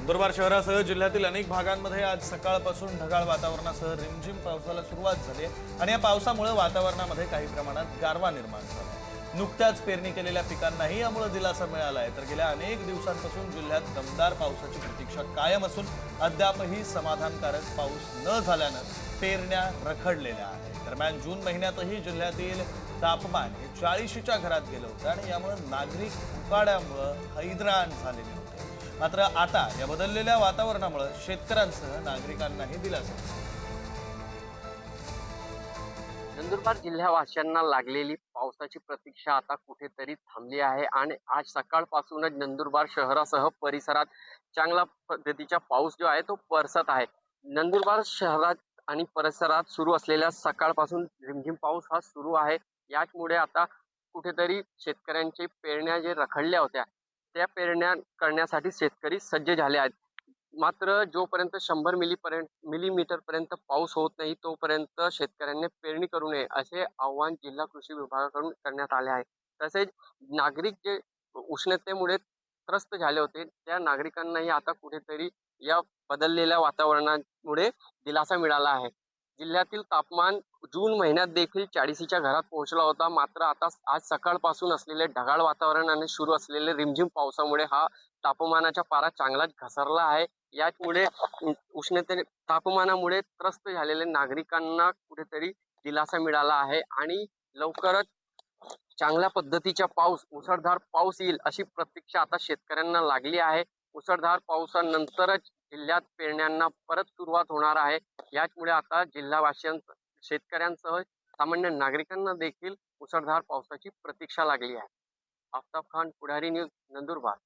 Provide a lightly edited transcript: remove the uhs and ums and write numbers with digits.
नंदुरबार शहरासह जिल्ह्यातील अनेक भागांमध्ये आज सकाळपासून ढगाळ वातावरणासह रिमझिम पावसाला सुरुवात झाली आहे आणि या पावसामुळे वातावरणामध्ये काही प्रमाणात गारवा निर्माण झाला आहे। नुकत्याच पेरणी केलेल्या पिकांनाही यामुळे दिलासा मिळाला आहे, तर गेल्या अनेक दिवसांपासून जिल्ह्यात दमदार पावसाची प्रतीक्षा कायम असून अद्यापही समाधानकारक पाऊस न झाल्यानं पेरण्या रखडलेल्या आहेत। दरम्यान जून महिन्यातही जिल्ह्यातील तापमान हे 40च्या घरात गेलं होतं आणि यामुळे नागरिक उकाड्यामुळे हैराण झालेले होते। मात्र आता या बदललेल्या वातावरणामुळे शेतकऱ्यांसह नागरिकांनाही दिलासा मिळाला। नंदुरबार जिल्ह्यावासियांना लागलेली पावसाची प्रतीक्षा आता कुठेतरी थांबली आहे आणि आज सकाळपासूनच नंदुरबार शहरासह परिसरात चांगला पद्धतीचा पाऊस जो आहे तो बरसत आहे। नंदुरबार शहरात आणि परिसरात सुरू असलेल्या सकाळपासून रिमझिम पाऊस हा सुरू आहे। याचमुळे आता कुठेतरी शेतकऱ्यांचे पेरण्या जे रखडल्या होत्या त्या पेरण्या करण्यासाठी शेतकरी सज्ज झाले आहेत। मात्र जोपर्यंत 100 मिलीमीटर पर्यंत पाऊस होत नाही तोपर्यंत शेतकऱ्यांनी पेरणी करू नये असे आवाहन जिल्हा कृषी विभागाकडून करण्यात आले आहे। तसेच नागरिक जे उष्णतेमुळे त्रस्त झाले होते त्या नागरिकांनाही आता कुठेतरी या बदललेल्या वातावरणामुळे दिलासा मिळाला आहे। जिल्ह्यातील तापमान जून महिन्यात देखील 40च्या घरात पोहोचला होता, मात्र आता आज सकाळपासून असलेले ढगाळ वातावरण आणि सुरू असलेले रिमझिम पावसामुळे हा तापमानाचा पारा चांगलाच घसरला आहे। याचमुळे तापमानामुळे त्रस्त झालेल्या नागरिकांना कुठेतरी दिलासा मिळाला आहे आणि लवकरच चांगल्या पद्धतीचा पाऊस, मुसळधार पाऊस येईल अशी प्रतीक्षा आता शेतकऱ्यांना लागली आहे। मुसळधार पावसानंतरच जिल्ह्यात पेरण्यांना परत सुरुवात होणार आहे। याचमुळे आता जिल्हावासियांसह शेतकऱ्यांसह सामान्य नागरिकांना देखील मुसळधार पावसाची प्रतीक्षा लागली आहे। आफताब खान, पुढारी न्यूज, नंदुरबार।